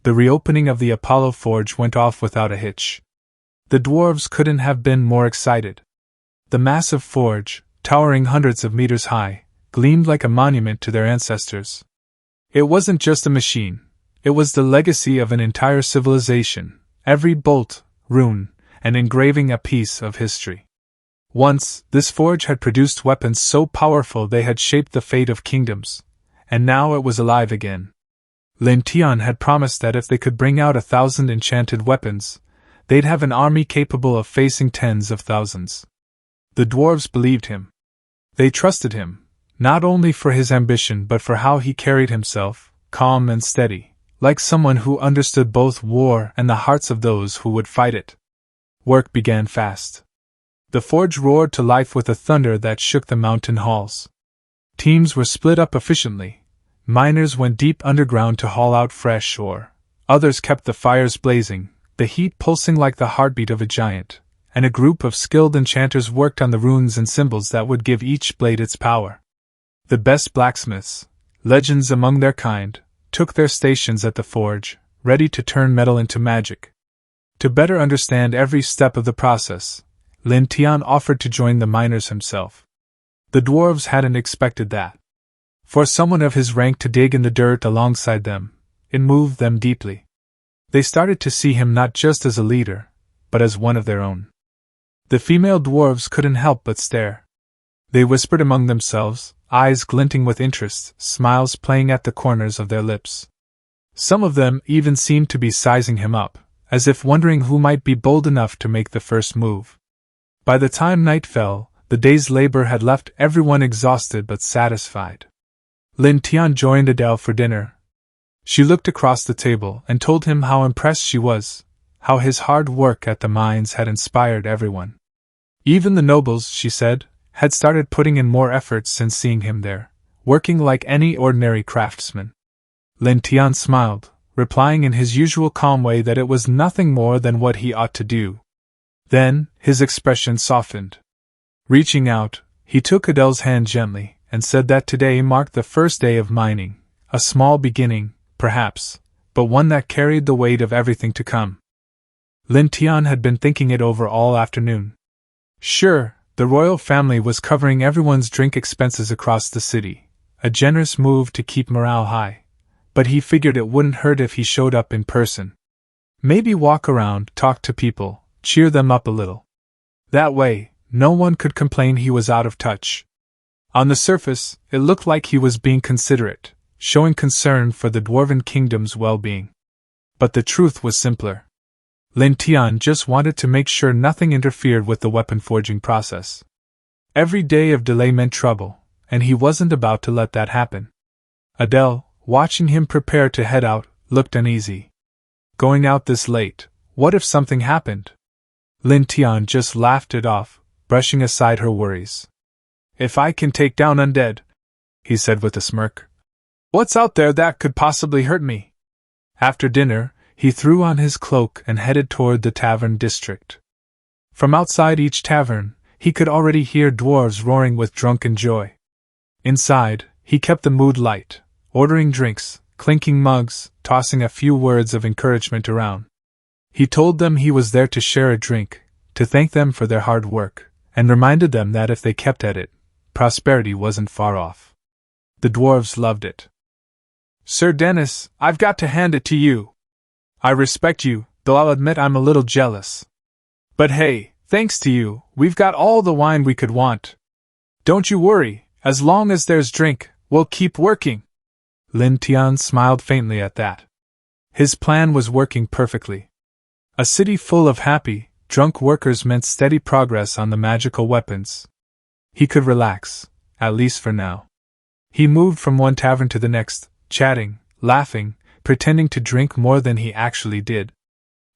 the reopening of the Apollo Forge went off without a hitch. The dwarves couldn't have been more excited. The massive forge, towering hundreds of meters high, gleamed like a monument to their ancestors. It wasn't just a machine, it was the legacy of an entire civilization, every bolt, rune, and engraving a piece of history. Once, this forge had produced weapons so powerful they had shaped the fate of kingdoms, and now it was alive again. Lin Tian had promised that if they could bring out 1,000 enchanted weapons, they'd have an army capable of facing tens of thousands. The dwarves believed him. They trusted him, not only for his ambition but for how he carried himself, calm and steady, like someone who understood both war and the hearts of those who would fight it. Work began fast. The forge roared to life with a thunder that shook the mountain halls. Teams were split up efficiently. Miners went deep underground to haul out fresh ore. Others kept the fires blazing, the heat pulsing like the heartbeat of a giant, and a group of skilled enchanters worked on the runes and symbols that would give each blade its power. The best blacksmiths, legends among their kind, took their stations at the forge, ready to turn metal into magic. To better understand every step of the process, Lin Tian offered to join the miners himself. The dwarves hadn't expected that. For someone of his rank to dig in the dirt alongside them, it moved them deeply. They started to see him not just as a leader, but as one of their own. The female dwarves couldn't help but stare. They whispered among themselves, eyes glinting with interest, smiles playing at the corners of their lips. Some of them even seemed to be sizing him up, as if wondering who might be bold enough to make the first move. By the time night fell, the day's labor had left everyone exhausted but satisfied. Lin Tian joined Adele for dinner. She looked across the table and told him how impressed she was, how his hard work at the mines had inspired everyone. Even the nobles, she said, had started putting in more effort since seeing him there, working like any ordinary craftsman. Lin Tian smiled, replying in his usual calm way that it was nothing more than what he ought to do. Then, his expression softened. Reaching out, he took Adele's hand gently, and said that today marked the first day of mining, a small beginning, perhaps, but one that carried the weight of everything to come. Lin Tian had been thinking it over all afternoon. Sure, the royal family was covering everyone's drink expenses across the city, a generous move to keep morale high, but he figured it wouldn't hurt if he showed up in person. Maybe walk around, talk to people, cheer them up a little. That way, no one could complain he was out of touch. On the surface, it looked like he was being considerate, showing concern for the Dwarven Kingdom's well-being. But the truth was simpler. Lin Tian just wanted to make sure nothing interfered with the weapon forging process. Every day of delay meant trouble, and he wasn't about to let that happen. Adele, watching him prepare to head out, looked uneasy. Going out this late, what if something happened? Lin Tian just laughed it off, brushing aside her worries. If I can take down undead, he said with a smirk, what's out there that could possibly hurt me? After dinner, he threw on his cloak and headed toward the tavern district. From outside each tavern, he could already hear dwarves roaring with drunken joy. Inside, he kept the mood light, ordering drinks, clinking mugs, tossing a few words of encouragement around. He told them he was there to share a drink, to thank them for their hard work, and reminded them that if they kept at it, prosperity wasn't far off. The dwarves loved it. Sir Dennis, I've got to hand it to you. I respect you, though I'll admit I'm a little jealous. But hey, thanks to you, we've got all the wine we could want. Don't you worry, as long as there's drink, we'll keep working. Lin Tian smiled faintly at that. His plan was working perfectly. A city full of happy, drunk workers meant steady progress on the magical weapons. He could relax, at least for now. He moved from one tavern to the next, chatting, laughing, pretending to drink more than he actually did.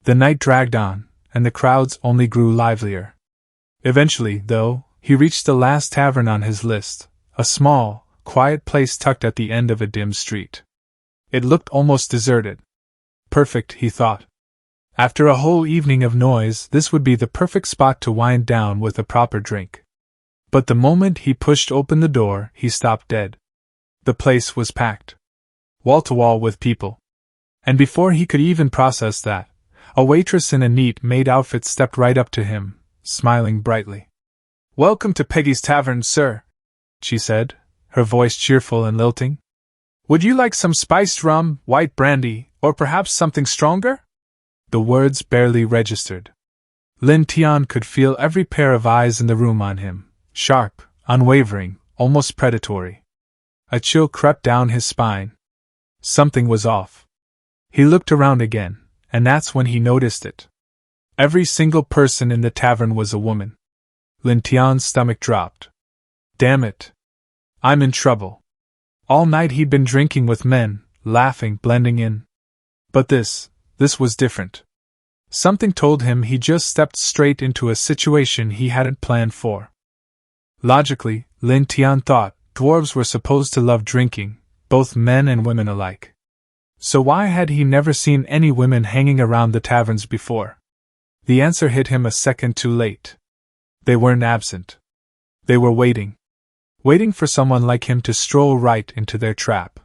The night dragged on, and the crowds only grew livelier. Eventually, though, he reached the last tavern on his list, a small, quiet place tucked at the end of a dim street. It looked almost deserted. Perfect, he thought. After a whole evening of noise, this would be the perfect spot to wind down with a proper drink. But the moment he pushed open the door, he stopped dead. The place was packed. Wall to wall with people. And before he could even process that, a waitress in a neat maid outfit stepped right up to him, smiling brightly. "Welcome to Peggy's Tavern, sir," she said, her voice cheerful and lilting. "Would you like some spiced rum, white brandy, or perhaps something stronger?" The words barely registered. Lin Tian could feel every pair of eyes in the room on him, sharp, unwavering, almost predatory. A chill crept down his spine. Something was off. He looked around again, and that's when he noticed it. Every single person in the tavern was a woman. Lin Tian's stomach dropped. Damn it. I'm in trouble. All night he'd been drinking with men, laughing, blending in. But this was different. Something told him he just stepped straight into a situation he hadn't planned for. Logically, Lin Tian thought dwarves were supposed to love drinking, both men and women alike. So why had he never seen any women hanging around the taverns before? The answer hit him a second too late. They weren't absent. They were waiting. Waiting for someone like him to stroll right into their trap.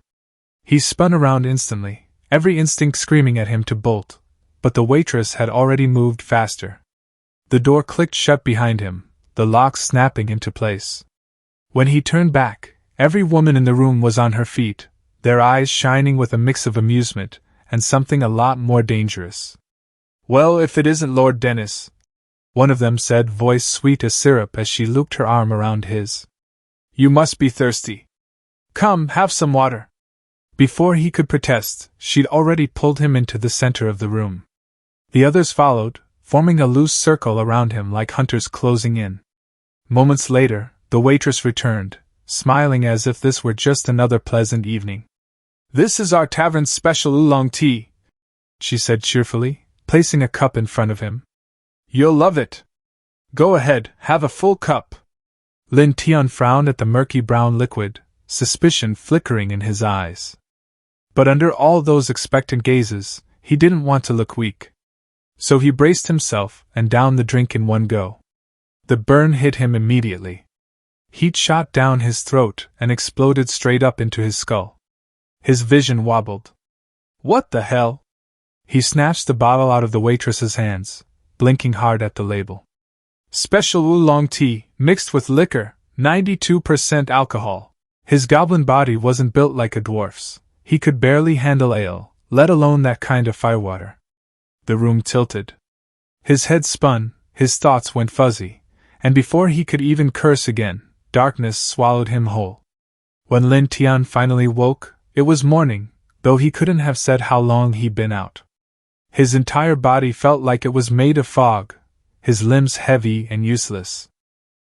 He spun around instantly, every instinct screaming at him to bolt, but the waitress had already moved faster. The door clicked shut behind him, the lock snapping into place. When he turned back, every woman in the room was on her feet, their eyes shining with a mix of amusement and something a lot more dangerous. "Well, if it isn't Lord Dennis," one of them said, voice sweet as syrup as she looped her arm around his. "You must be thirsty. Come, have some water." Before he could protest, she'd already pulled him into the center of the room. The others followed, forming a loose circle around him like hunters closing in. Moments later, the waitress returned, smiling as if this were just another pleasant evening. "This is our tavern's special oolong tea," she said cheerfully, placing a cup in front of him. "You'll love it. Go ahead, have a full cup." Lin Tian frowned at the murky brown liquid, suspicion flickering in his eyes. But under all those expectant gazes, he didn't want to look weak. So he braced himself and downed the drink in one go. The burn hit him immediately. Heat shot down his throat and exploded straight up into his skull. His vision wobbled. "What the hell?" He snatched the bottle out of the waitress's hands, blinking hard at the label. "Special oolong tea, mixed with liquor, 92% alcohol." His goblin body wasn't built like a dwarf's. He could barely handle ale, let alone that kind of firewater. The room tilted. His head spun, his thoughts went fuzzy, and before he could even curse again, darkness swallowed him whole. When Lin Tian finally woke, it was morning, though he couldn't have said how long he'd been out. His entire body felt like it was made of fog, his limbs heavy and useless.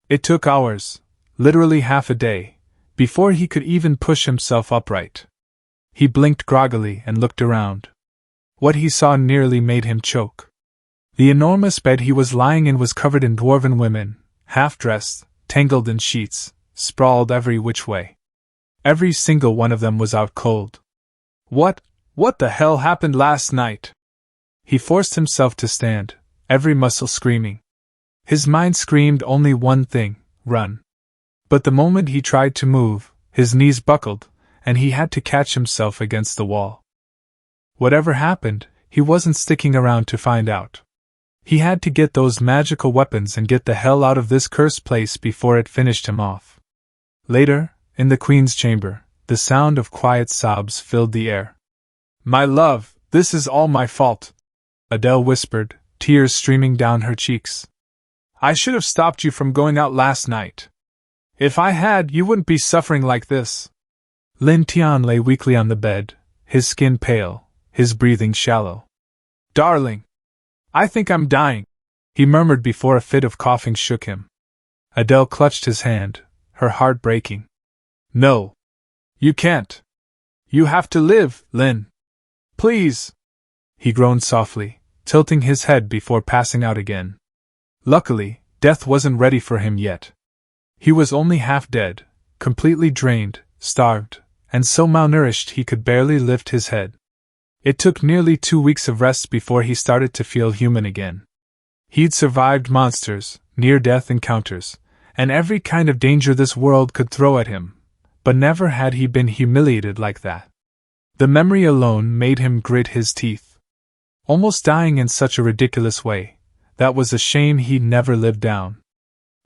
It took hours, literally half a day, before he could even push himself upright. He blinked groggily and looked around. What he saw nearly made him choke. The enormous bed he was lying in was covered in dwarven women, half-dressed, tangled in sheets, sprawled every which way. Every single one of them was out cold. What the hell happened last night? He forced himself to stand, every muscle screaming. His mind screamed only one thing: run. But the moment he tried to move, his knees buckled, and he had to catch himself against the wall. Whatever happened, he wasn't sticking around to find out. He had to get those magical weapons and get the hell out of this cursed place before it finished him off. Later, in the Queen's chamber, the sound of quiet sobs filled the air. "My love, this is all my fault," Adele whispered, tears streaming down her cheeks. "I should have stopped you from going out last night. If I had, you wouldn't be suffering like this." Lin Tian lay weakly on the bed, his skin pale, his breathing shallow. "Darling, I think I'm dying," he murmured before a fit of coughing shook him. Adele clutched his hand, her heart breaking. "No. You can't. You have to live, Lin. Please." He groaned softly, tilting his head before passing out again. Luckily, death wasn't ready for him yet. He was only half dead, completely drained, starved, and so malnourished he could barely lift his head. It took nearly 2 weeks of rest before he started to feel human again. He'd survived monsters, near-death encounters, and every kind of danger this world could throw at him, but never had he been humiliated like that. The memory alone made him grit his teeth. Almost dying in such a ridiculous way, that was a shame he'd never lived down.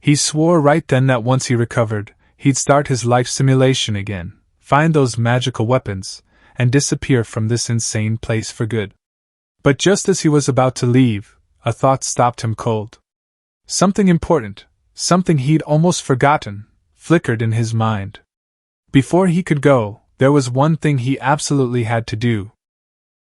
He swore right then that once he recovered, he'd start his life simulation again, find those magical weapons, and disappear from this insane place for good. But just as he was about to leave, a thought stopped him cold. Something important, something he'd almost forgotten, flickered in his mind. Before he could go, there was one thing he absolutely had to do,